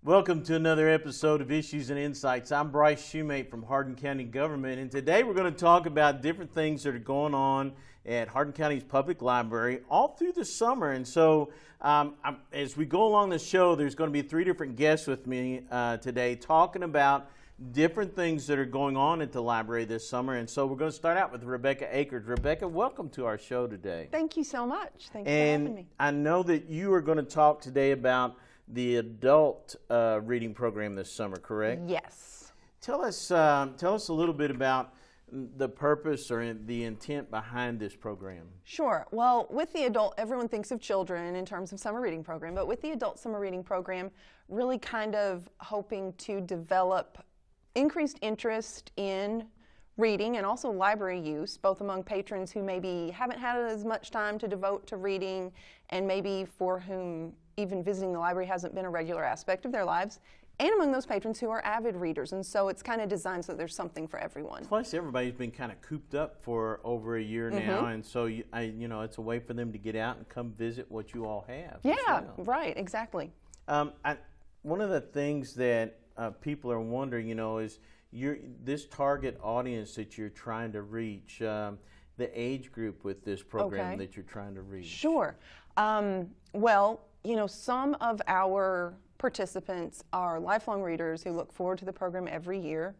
Welcome to another episode of Issues and Insights. I'm Bryce Shoemate from Hardin County Government, and today we're going to talk about different things that are going on at Hardin County's public library all through the summer. And so as we go along the show, there's going to be three different guests with me today talking about different things that are going on at the library this summer. And so we're going to start out with Rebecca Akers. Rebecca, welcome to our show today. Thank you so much. Thanks for having me. I know that you are going to talk today about the adult reading program this summer, correct? Yes. Tell us a little bit about the purpose or the intent behind this program. Sure. Well, with the adult, everyone thinks of children in terms of summer reading program, but with the adult summer reading program, really kind of hoping to develop increased interest in reading and also library use, both among patrons who maybe haven't had as much time to devote to reading and maybe for whom even visiting the library hasn't been a regular aspect of their lives, and among those patrons who are avid readers. And so it's kind of designed so that there's something for everyone. Plus, everybody's been kind of cooped up for over a year now, and so it's a way for them to get out and come visit what you all have. Yeah, right, exactly. One of the things that people are wondering, is this target audience that you're trying to reach, the age group with this program that you're trying to reach. Sure. Well, some of our participants are lifelong readers who look forward to the program every year.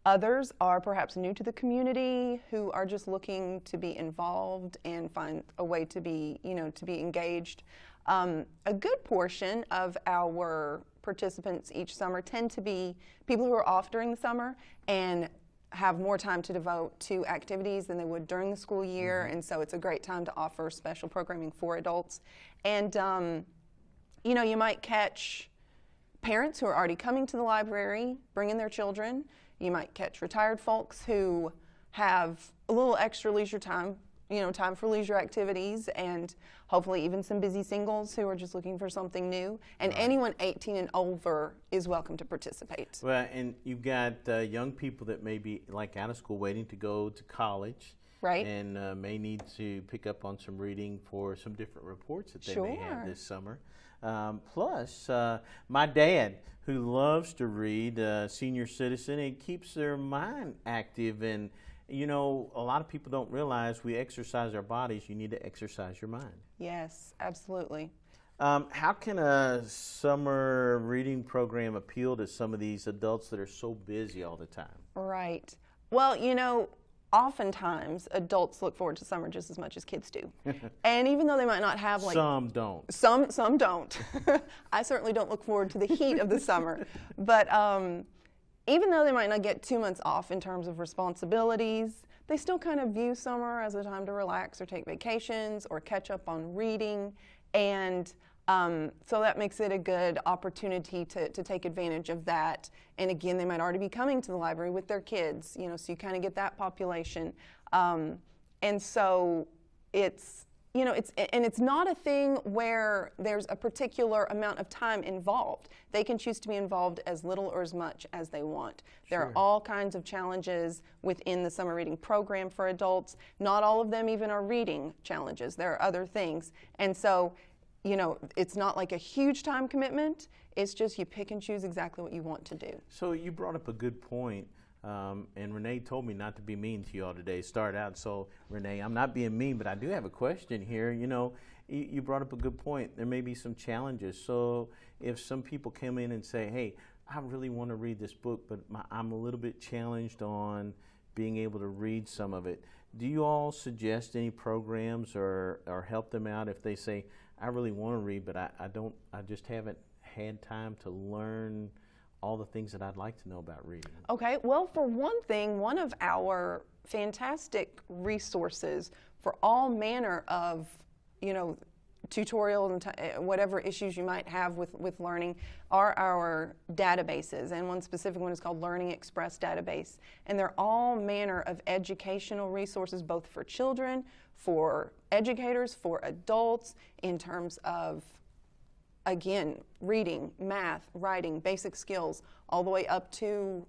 Others are perhaps new to the community who are just looking to be involved and find a way to be, to be engaged. A good portion of our participants each summer tend to be people who are off during the summer and have more time to devote to activities than they would during the school year, and so it's a great time to offer special programming for adults. And you might catch parents who are already coming to the library, bringing their children. You might catch retired folks who have a little extra leisure time, time for leisure activities, and hopefully even some busy singles who are just looking for something new. And anyone 18 and over is welcome to participate. Well, and you've got young people that may be like out of school waiting to go to college. Right. And may need to pick up on some reading for some different reports that they may have this summer. Plus, my dad, who loves to read, senior citizen, and keeps their mind active. And, a lot of people don't realize we exercise our bodies. You need to exercise your mind. Yes, absolutely. How can a summer reading program appeal to some of these adults that are so busy all the time? Right. Well, oftentimes adults look forward to summer just as much as kids do. And even though they might not have some don't. Some don't. I certainly don't look forward to the heat of the summer. But even though they might not get 2 months off in terms of responsibilities, they still kind of view summer as a time to relax or take vacations or catch up on reading. And so that makes it a good opportunity to take advantage of that. And again, they might already be coming to the library with their kids, so you kind of get that population. And so it's not a thing where there's a particular amount of time involved. They can choose to be involved as little or as much as they want. There are all kinds of challenges within the summer reading program for adults. Not all of them even are reading challenges. There are other things. And so it's not like a huge time commitment. It's just you pick and choose exactly what you want to do. So you brought up a good point, and Renee told me not to be mean to you all today. Start out. So Renee, I'm not being mean, but I do have a question here. You brought up a good point. There may be some challenges. So if some people come in and say, hey, I really want to read this book, but I'm a little bit challenged on being able to read some of it. Do you all suggest any programs or help them out if they say, I really want to read, but I just haven't had time to learn all the things that I'd like to know about reading? Okay, well, for one thing, one of our fantastic resources for all manner of, tutorials and whatever issues you might have with learning are our databases, and one specific one is called Learning Express database, and they're all manner of educational resources both for children, for educators, for adults, in terms of, again, reading, math, writing, basic skills, all the way up to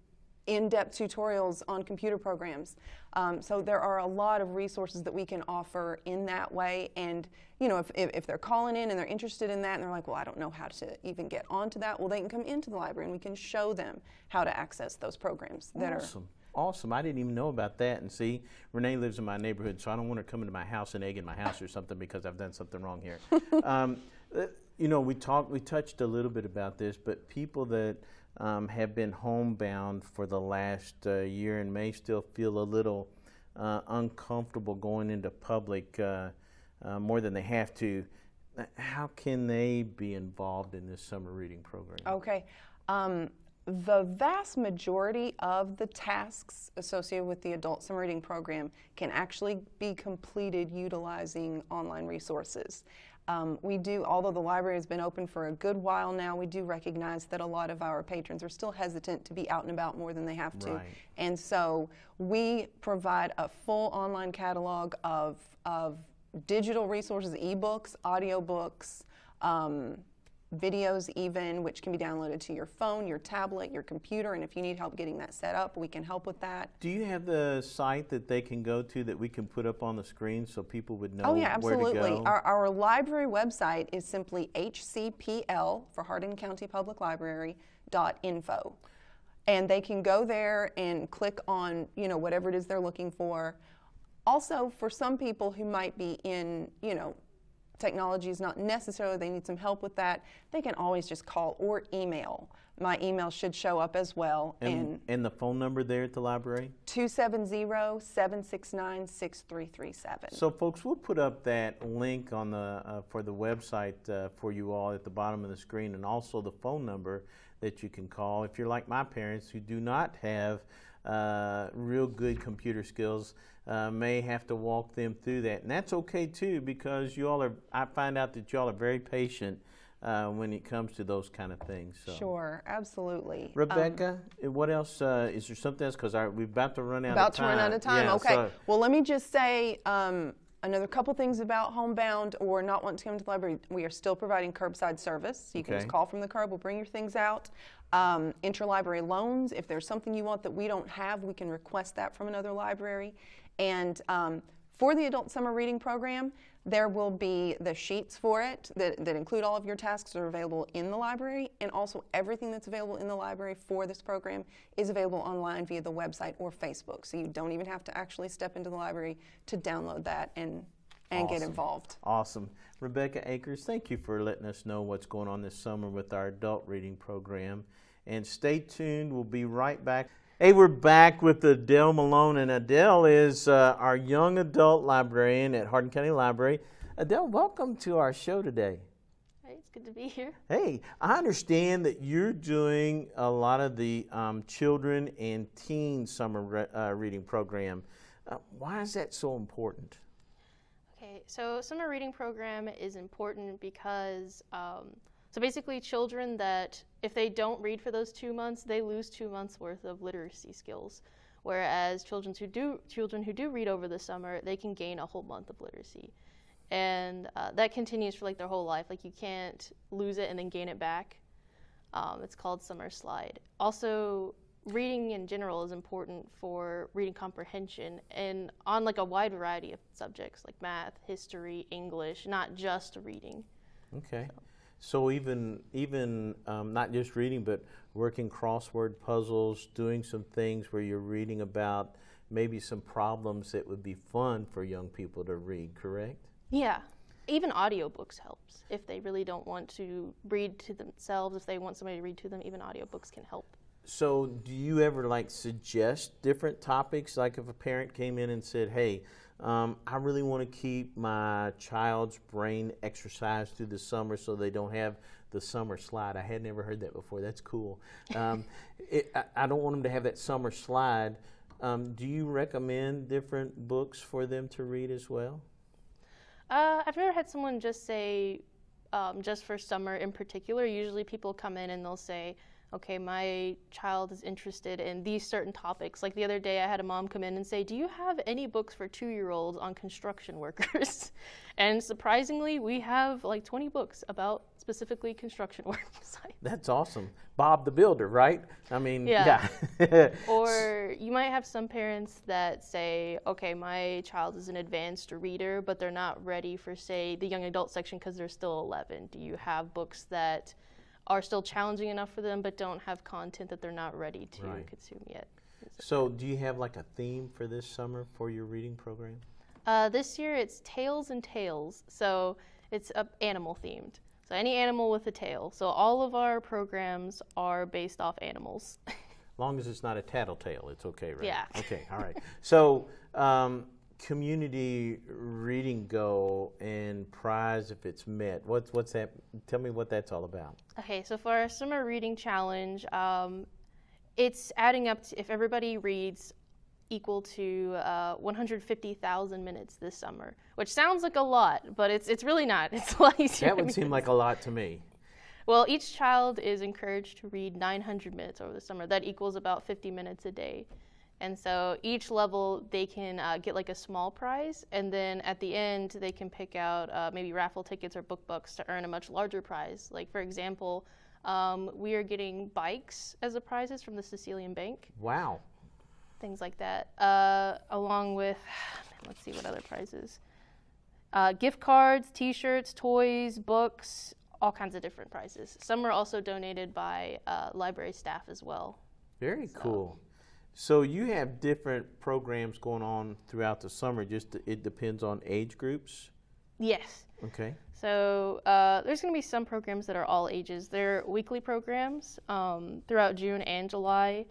in-depth tutorials on computer programs. So there are a lot of resources that we can offer in that way. And you know, if they're calling in and they're interested in that and they're like, well, I don't know how to even get onto that, well, they can come into the library and we can show them how to access those programs that Awesome. Awesome. I didn't even know about that. And see, Renee lives in my neighborhood, so I don't want her coming to my house and egging my house or something because I've done something wrong here. You know, we touched a little bit about this, but people that have been homebound for the last year and may still feel a little uncomfortable going into public more than they have to, how can they be involved in this summer reading program? Okay. The vast majority of the tasks associated with the Adult Summer Reading Program can actually be completed utilizing online resources. We do, although the library has been open for a good while now, we do recognize that a lot of our patrons are still hesitant to be out and about more than they have to. Right. And so we provide a full online catalog of digital resources, ebooks, audiobooks, videos even, which can be downloaded to your phone, your tablet, your computer, and if you need help getting that set up, we can help with that. Do you have the site that they can go to that we can put up on the screen so people would know Oh yeah, absolutely. where to go? Our library website is simply HCPL for Hardin County Public Library .info. And they can go there and click on, you know, whatever it is they're looking for. Also, for some people who might be in, you know, technology is not necessarily, they need some help with that, they can always just call or email. My email should show up as well. And the phone number there at the library? 270-769-6337. So folks, we'll put up that link on the for the website for you all at the bottom of the screen, and also the phone number that you can call if you're like my parents who do not have real good computer skills. May have to walk them through that, and that's okay too, because you all are, I find out that you all are very patient when it comes to those kind of things. So. Sure, absolutely. Rebecca, what else? Is there something else? Because we're about to run out of time. About to run out of time, yeah, okay. So. Well, let me just say another couple things about homebound or not wanting to come to the library. We are still providing curbside service. You can just call from the curb, we'll bring your things out. Interlibrary loans, if there's something you want that we don't have, we can request that from another library. And for the Adult Summer Reading Program, there will be the sheets for it that include all of your tasks that are available in the library, and also everything that's available in the library for this program is available online via the website or Facebook. So you don't even have to actually step into the library to download that and Awesome. get involved. Awesome. Rebecca Akers, thank you for letting us know what's going on this summer with our adult reading program. And stay tuned. We'll be right back. Hey, we're back with Adele Malone, and Adele is our young adult librarian at Hardin County Library. Adele, welcome to our show today. Hey, it's good to be here. Hey, I understand that you're doing a lot of the children and teen summer reading program. Why is that so important? Okay, so summer reading program is important because so basically children that if they don't read for those 2 months, they lose 2 months worth of literacy skills. Whereas children who do read over the summer, they can gain a whole month of literacy. And that continues for like their whole life. Like you can't lose it and then gain it back. It's called summer slide. Also, reading in general is important for reading comprehension and on like a wide variety of subjects like math, history, English, not just reading. Okay. So even not just reading, but working crossword puzzles, doing some things where you're reading about maybe some problems that would be fun for young people to read, correct? Yeah. Even audiobooks helps. If they really don't want to read to themselves, if they want somebody to read to them, even audiobooks can help. So do you ever like suggest different topics? Like if a parent came in and said, hey, I really want to keep my child's brain exercised through the summer so they don't have the summer slide. I had never heard that before. That's cool. I don't want them to have that summer slide. Do you recommend different books for them to read as well? I've never had someone just say, just for summer in particular. Usually people come in and they'll say, okay, my child is interested in these certain topics. Like the other day I had a mom come in and say, do you have any books for 2-year-olds on construction workers? And surprisingly, we have like 20 books about specifically construction work sites. That's awesome. Bob the Builder, right? I mean, Yeah. yeah. Or you might have some parents that say, okay, my child is an advanced reader, but they're not ready for, say, the young adult section because they're still 11. Do you have books that are still challenging enough for them but don't have content that they're not ready to consume yet? So do you have like a theme for this summer for your reading program? This year it's Tails and Tales, so it's animal themed. So any animal with a tail. So all of our programs are based off animals. As long as it's not a tattletale, it's okay, right? Yeah. Okay, all right. So community reading goal and prize if it's met. What's that? Tell me what that's all about. Okay, so for our summer reading challenge, it's adding up to, if everybody reads, equal to 150,000 minutes this summer, which sounds like a lot, but it's really not. It's a lot easier. That would seem like a lot to me. Well, each child is encouraged to read 900 minutes over the summer. That equals about 50 minutes a day. And so each level, they can get like a small prize, and then at the end, they can pick out maybe raffle tickets or book bucks to earn a much larger prize. Like, for example, we are getting bikes as a prizes from the Sicilian Bank. Wow. Things like that, along with, let's see what other prizes. Gift cards, t-shirts, toys, books, all kinds of different prizes. Some are also donated by library staff as well. Very cool. So you have different programs going on throughout the summer, just it depends on age groups? Yes. Okay. So there's going to be some programs that are all ages. They're weekly programs throughout June and July.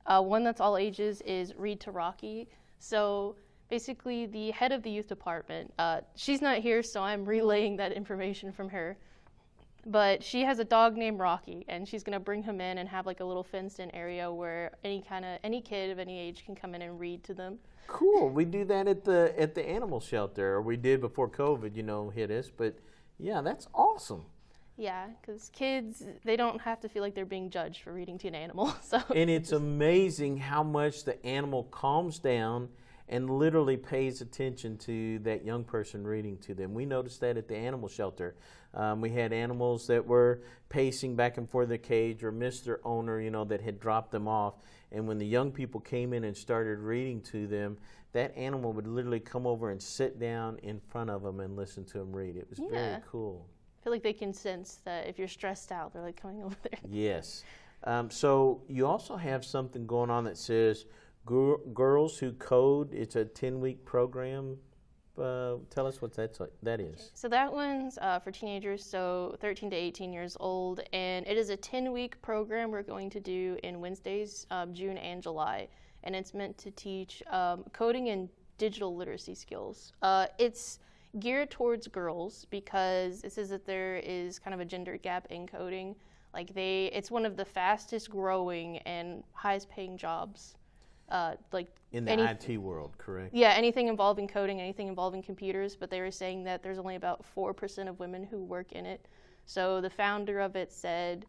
One that's all ages is Read to Rocky. So basically the head of the youth department, she's not here, so I'm relaying that information from her. But she has a dog named Rocky, and she's going to bring him in and have like a little fenced-in area where any kid of any age can come in and read to them. Cool. We do that at the animal shelter, or we did before COVID, hit us. But yeah, that's awesome. Yeah, because kids, they don't have to feel like they're being judged for reading to an animal. So. And it's amazing how much the animal calms down and literally pays attention to that young person reading to them. We noticed that at the animal shelter. We had animals that were pacing back and forth the cage or missed their owner, that had dropped them off. And when the young people came in and started reading to them, that animal would literally come over and sit down in front of them and listen to them read. It was very cool. I feel like they can sense that if you're stressed out, they're like coming over there. Yes. So you also have something going on that says Girls Who Code. It's a 10-week program. Tell us what that is. So that one's for teenagers, so 13 to 18 years old, and it is a 10-week program we're going to do in Wednesdays, June and July, and it's meant to teach coding and digital literacy skills. It's geared towards girls because it says that there is kind of a gender gap in coding. It's one of the fastest growing and highest paying jobs. In the IT world, correct? Yeah, anything involving coding, anything involving computers, but they were saying that there's only about 4% of women who work in it. So the founder of it said,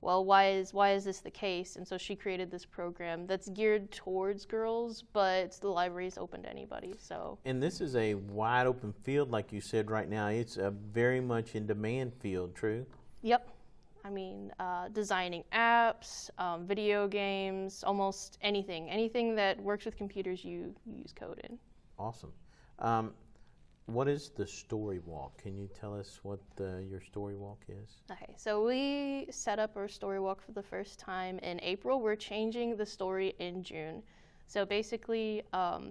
well, why is this the case? And so she created this program that's geared towards girls, but the library is open to anybody. So. And this is a wide open field, like you said right now. It's a very much in demand field, true? Yep. I mean, designing apps, video games, almost anything that works with computers, you use code in. Awesome. What is the story walk? Can you tell us what your story walk is? Okay, so we set up our story walk for the first time in April. We're changing the story in June. So basically,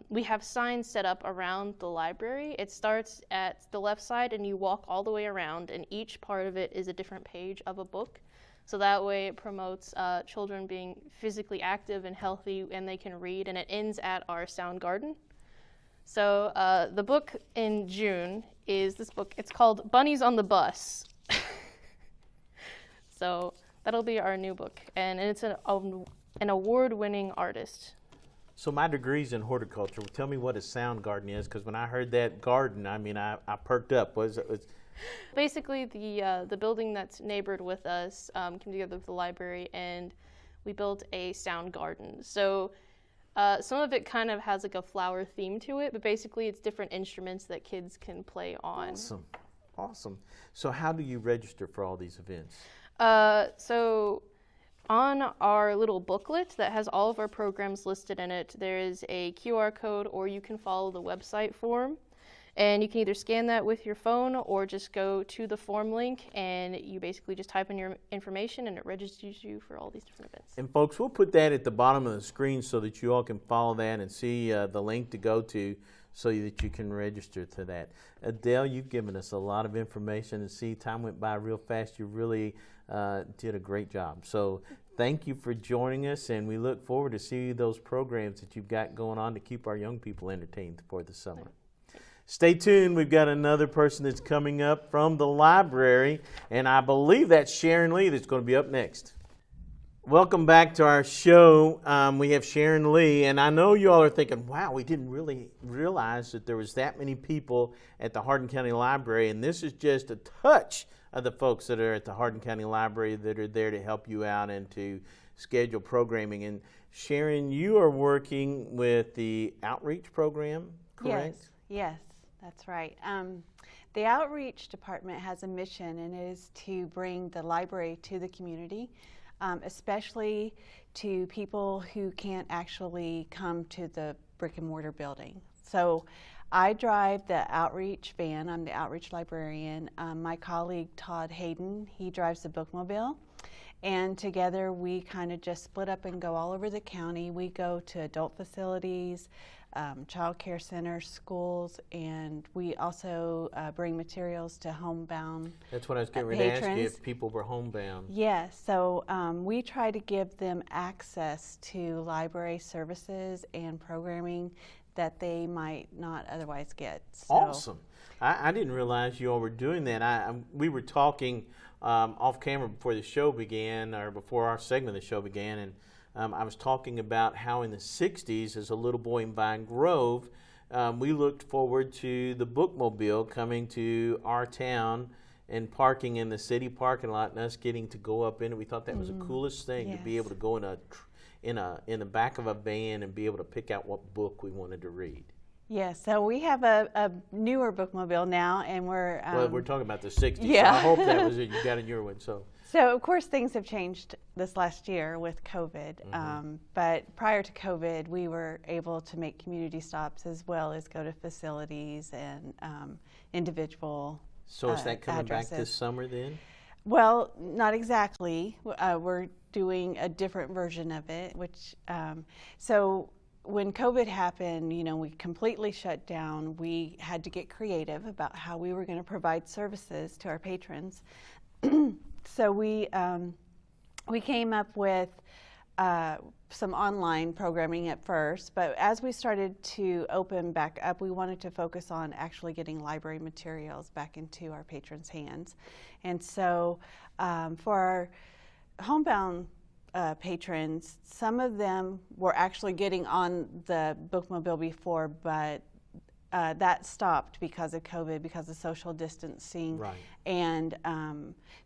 we have signs set up around the library. It starts at the left side and you walk all the way around, and each part of it is a different page of a book. So that way it promotes children being physically active and healthy, and they can read, and it ends at our sound garden. So the book in June is this book. It's called Bunnies on the Bus. So that'll be our new book, and it's an award-winning artist. So my degree's in horticulture. Tell me what a sound garden is, because when I heard that garden, I perked up. Basically, the building that's neighbored with us came together with the library, and we built a sound garden. So some of it kind of has like a flower theme to it, but basically it's different instruments that kids can play on. Awesome. awesome. So how do you register for all these events? So on our little booklet that has all of our programs listed in it, there is a QR code, or you can follow the website form. And you can either scan that with your phone or just go to the form link, and you basically just type in your information and it registers you for all these different events. And folks, we'll put that at the bottom of the screen so that you all can follow that and see the link to go to so that you can register to that. Adele, you've given us a lot of information, and see, time went by real fast. You really did a great job. So thank you for joining us, and we look forward to seeing those programs that you've got going on to keep our young people entertained for the summer. Stay tuned. We've got another person that's coming up from the library, and I believe that's Sharon Lee that's going to be up next. Welcome back to our show. We have Sharon Lee, and I know you all are thinking, wow, we didn't really realize that there was that many people at the Hardin County Library, and this is just a touch of the folks that are at the Hardin County Library that are there to help you out and to schedule programming. And Sharon, you are working with the outreach program, correct? Yes, that's right. The outreach department has a mission, and it is to bring the library to the community, especially to people who can't actually come to the brick and mortar building. So I drive the outreach van. I'm the outreach librarian. My colleague Todd Hayden, he drives the bookmobile. And together we kind of just split up and go all over the county. We go to adult facilities, child care centers, schools, and we also bring materials to homebound That's what I was getting ready to ask you, patrons. if people were homebound. Yes, so we try to give them access to library services and programming that they might not otherwise get. So. Awesome. I didn't realize you all were doing that. We were talking off camera before the show began, or before our segment of the show began, and I was talking about how in the 60s, as a little boy in Vine Grove, we looked forward to the bookmobile coming to our town and parking in the city parking lot, and us getting to go up in it. We thought that was the coolest thing, to be able to go in the back of a van and be able to pick out what book we wanted to read. Yes, so we have a newer bookmobile now, and we're well, we're talking about the 60s. Yeah. So I hope that was it. You got a newer one. So of course things have changed this last year with COVID, but prior to COVID we were able to make community stops as well as go to facilities and individual So is that coming addresses. back this summer then? Well, not exactly. We're doing a different version of it, which so when COVID happened, we completely shut down. We had to get creative about how we were going to provide services to our patrons. So we came up with some online programming at first, but as we started to open back up, we wanted to focus on actually getting library materials back into our patrons' hands. And so for our homebound patrons, some of them were actually getting on the bookmobile before, but that stopped because of COVID, because of social distancing. Right. And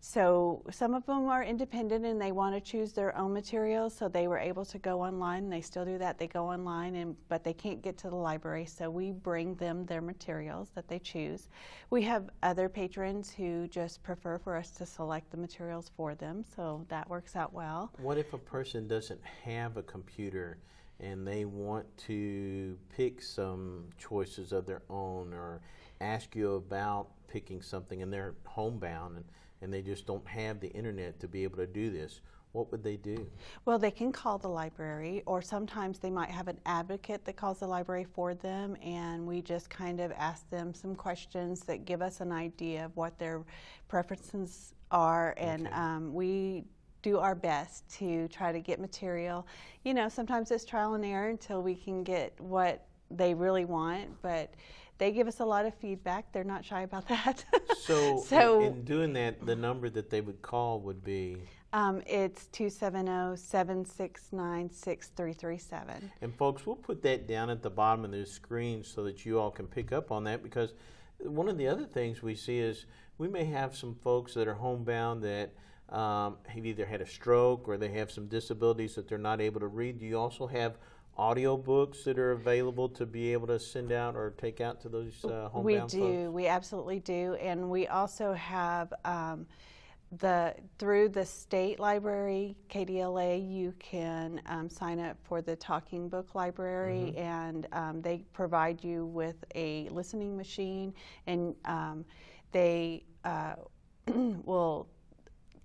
so some of them are independent and they want to choose their own materials, so they were able to go online. They still do that. They go online, but they can't get to the library, so we bring them their materials that they choose. We have other patrons who just prefer for us to select the materials for them, so that works out well. What if a person doesn't have a computer and they want to pick some choices of their own, or ask you about picking something, and they're homebound and they just don't have the internet to be able to do this? What would they do? Well, they can call the library, or sometimes they might have an advocate that calls the library for them, and we just kind of ask them some questions that give us an idea of what their preferences are, and we do our best to try to get material. Sometimes it's trial and error until we can get what they really want, but they give us a lot of feedback. They're not shy about that. So in doing that, the number that they would call would be? It's 270-769-6337. And folks, we'll put that down at the bottom of the screen so that you all can pick up on that, because one of the other things we see is we may have some folks that are homebound that have either had a stroke or they have some disabilities that they're not able to read. Do you also have audio books that are available to be able to send out or take out to those homebound We folks? do. We absolutely do. And we also have through the state library, KDLA, you can sign up for the talking book library, and they provide you with a listening machine, and they will.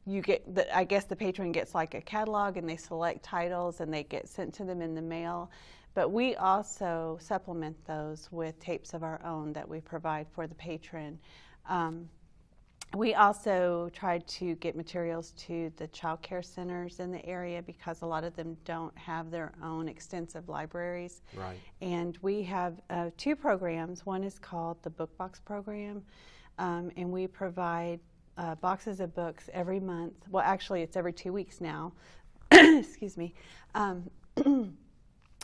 You get, I guess the patron gets like a catalog, and they select titles, and they get sent to them in the mail. But we also supplement those with tapes of our own that we provide for the patron. We also tried to get materials to the child care centers in the area because a lot of them don't have their own extensive libraries. Right. And we have 2 programs. One is called the Book Box program, and we provide boxes of books every month. Well, actually, it's every 2 weeks now. Excuse me.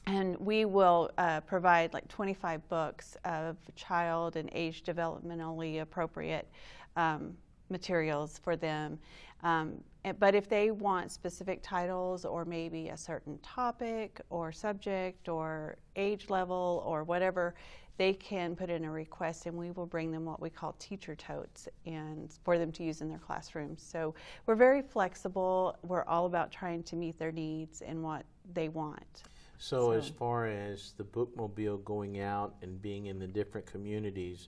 And we will provide like 25 books of child and age developmentally appropriate materials for them. But if they want specific titles or maybe a certain topic or subject or age level or whatever, they can put in a request, and we will bring them what we call teacher totes and for them to use in their classrooms. So we're very flexible. We're all about trying to meet their needs and what they want. So as far as the bookmobile going out and being in the different communities,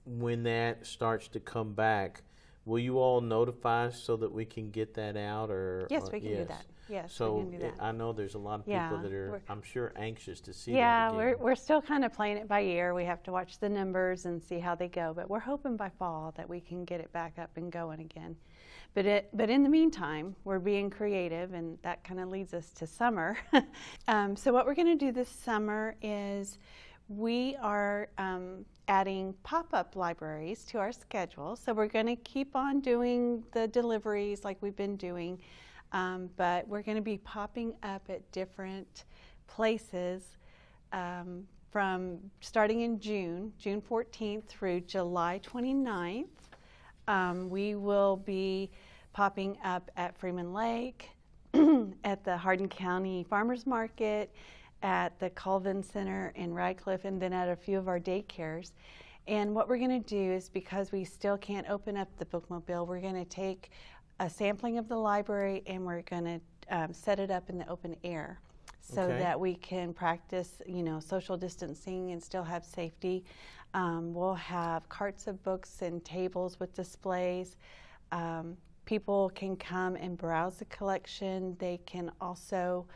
when that starts to come back, will you all notify us so that we can get that out? Yes, we can do that. Yes, so we can do that. I know there's a lot of people that are, I'm sure, anxious to see that Yeah, again. we're still kind of playing it by ear. We have to watch the numbers and see how they go. But we're hoping by fall that we can get it back up and going again. But in the meantime, we're being creative, and that kind of leads us to summer. So what we're going to do this summer is we are adding pop-up libraries to our schedule. So we're going to keep on doing the deliveries like we've been doing, but we're going to be popping up at different places from starting in June 14th through July 29th. We will be popping up at Freeman Lake, at the Hardin County Farmers Market, at the Colvin Center in Radcliffe, and then at a few of our daycares. And what we're going to do is, because we still can't open up the bookmobile, we're going to take a sampling of the library and we're going to set it up in the open air so that we can practice, social distancing and still have safety. We'll have carts of books and tables with displays. People can come and browse the collection. They can also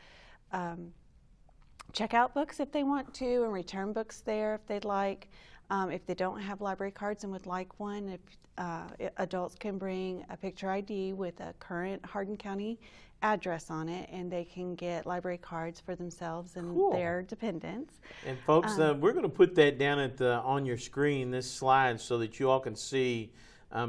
check out books if they want to and return books there if they'd like. If they don't have library cards and would like one, adults can bring a picture ID with a current Hardin County address on it, and they can get library cards for themselves and their dependents. And folks, we're going to put that down on your screen, this slide, so that you all can see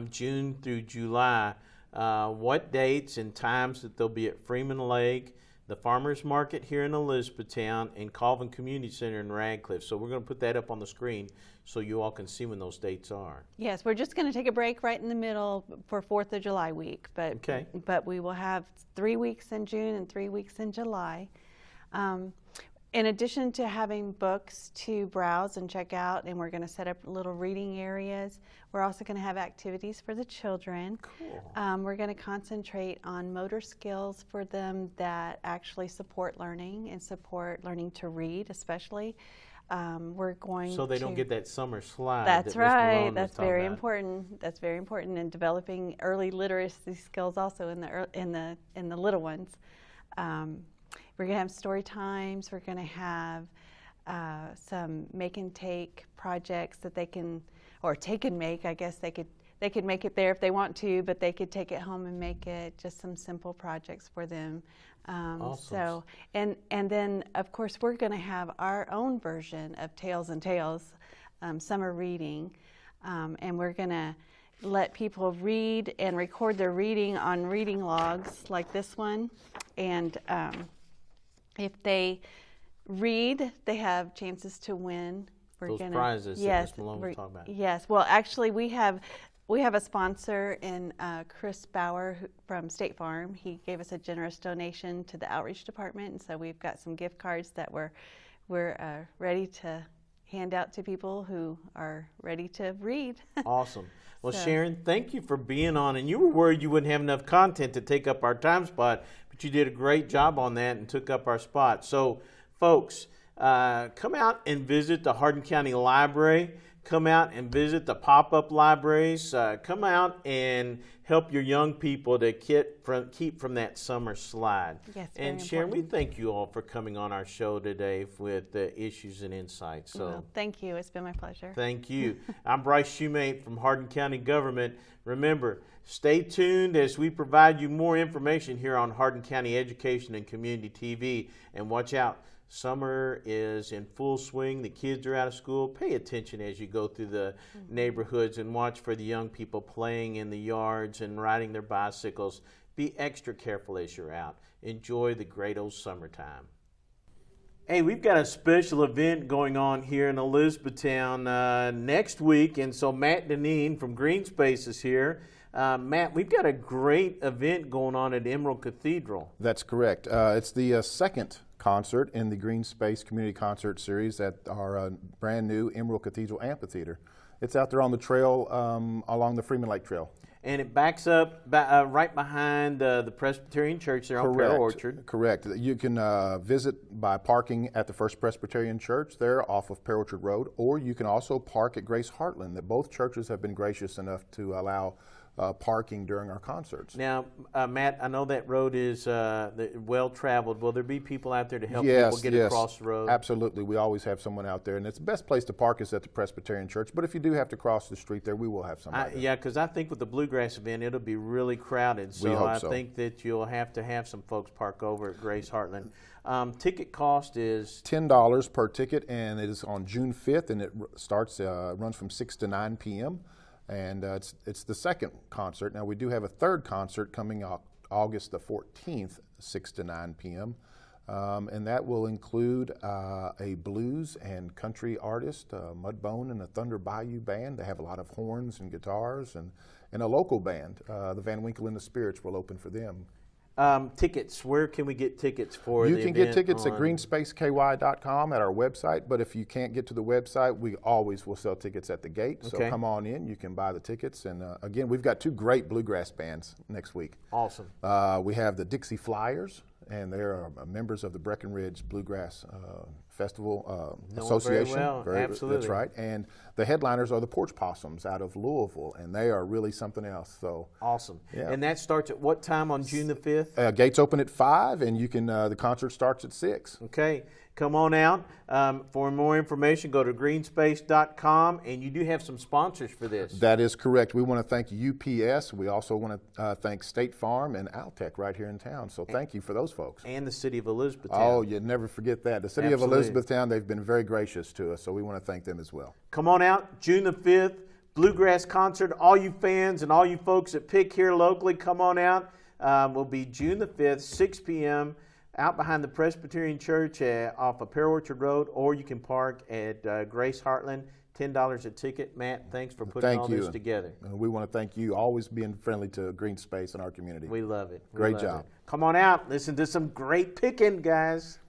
June through July, what dates and times that they'll be at Freeman Lake, the Farmers Market here in Elizabethtown, and Colvin Community Center in Radcliffe. So we're going to put that up on the screen so you all can see when those dates are. Yes, we're just going to take a break right in the middle for 4th of July week, but we will have 3 weeks in June and 3 weeks in July. In addition to having books to browse and check out, and we're going to set up little reading areas, we're also going to have activities for the children. Cool. We're going to concentrate on motor skills for them that actually support learning and support learning to read, especially. We're going so they don't get that summer slide. That's that right. Mr. That's very important. That's very important in developing early literacy skills also in the little ones. We're going to have story times. We're going to have some make and take projects that they can, or take and make. I guess they could make it there if they want to, but they could take it home and make it. Just some simple projects for them. Awesome. So and then of course we're going to have our own version of Tales and Tales, summer reading, and we're going to let people read and record their reading on reading logs like this one, and if they read, they have chances to win. Those prizes that Ms. Malone was talking about. Yes. Well, actually, we have We have a sponsor in Chris Bauer from State Farm. He gave us a generous donation to the outreach department, and so we've got some gift cards that we're ready to hand out to people who are ready to read. Awesome. Well, So- Sharon, thank you for being on. And you were worried you wouldn't have enough content to take up our time spot, but you did a great job on that and took up our spot. So, folks, come out and visit the Hardin County Library. Come out and visit the PopUp Libraries. Come out and help your young people to keep from that summer slide. Yes, very and Sharon, we important. thank you all for coming on our show today with issues and insights. So. Well, thank you. It's been my pleasure. Thank you. I'm Bryce Shoemate from Hardin County Government. Remember, stay tuned as we provide you more information here on Hardin County Education and Community TV. And watch out, summer is in full swing. The kids are out of school. Pay attention as you go through the neighborhoods and watch for the young people playing in the yards and riding their bicycles. Be extra careful as you're out. Enjoy the great old summertime. Hey, we've got a special event going on here in Elizabethtown next week, and so Matt Deneen from Greenspace is here. Matt, we've got a great event going on at Emerald Cathedral. That's correct. It's the second concert in the Greenspace Community Concert Series at our brand new Emerald Cathedral Amphitheater. It's out there on the trail along the Freeman Lake Trail. And it backs up right behind the Presbyterian Church there on Pearl Orchard. Correct. You can visit by parking at the First Presbyterian Church there off of Pearl Orchard Road, or you can also park at Grace Heartland. That both churches have been gracious enough to allow parking during our concerts. Now, Matt, I know that road is well-traveled. Will there be people out there to help people get across the road? Absolutely. We always have someone out there, and it's the best place to park is at the Presbyterian Church, but if you do have to cross the street there, we will have somebody there. Yeah, because I think with the Bluegrass event, it'll be really crowded. So We hope I so. think that you'll have to have some folks park over at Grace Heartland. Ticket cost is $10 per ticket, and it is on June 5th, and it runs from 6 to 9 p.m., and it's the second concert. Now, we do have a third concert coming August the 14th, 6 to 9 p.m., and that will include a blues and country artist, Mudbone and the Thunder Bayou Band. They have a lot of horns and guitars, and a local band, the Van Winkle and the Spirits, will open for them. tickets. Where can we get tickets for the You can get event tickets at on- greenspaceky.com at our website, but if you can't get to the website, we always will sell tickets at the gate. So Okay. come on in, you can buy the tickets. And again, we've got two great bluegrass bands next week. Awesome. We have the Dixie Flyers, and they're members of the Breckenridge Bluegrass Festival Know 'em Association. very well, absolutely. That's right. And the headliners are the Porch Possums out of Louisville, and they are really something else. So Awesome. Yeah. And that starts at what time on June the 5th? gates open at 5, and you can the concert starts at 6. Okay. Come on out. For more information, go to greenspace.com. And you do have some sponsors for this. That is correct. We want to thank UPS. We also want to thank State Farm and Altec right here in town. So thank you for those folks. And the city of Elizabethtown. Oh, you'd never forget that. The city Absolutely. of Elizabethtown, they've been very gracious to us, so we want to thank them as well. Come on out, June the 5th, Bluegrass Concert. All you fans and all you folks that pick here locally, come on out. Will be June the 5th, 6 p.m., out behind the Presbyterian Church off of Pearl Orchard Road, or you can park at Grace Heartland, $10 a ticket. Matt, thanks for putting all this together. We want to thank you, always being friendly to Greenspace and our community. We love it. We Great love job. it. Come on out, listen to some great picking, guys.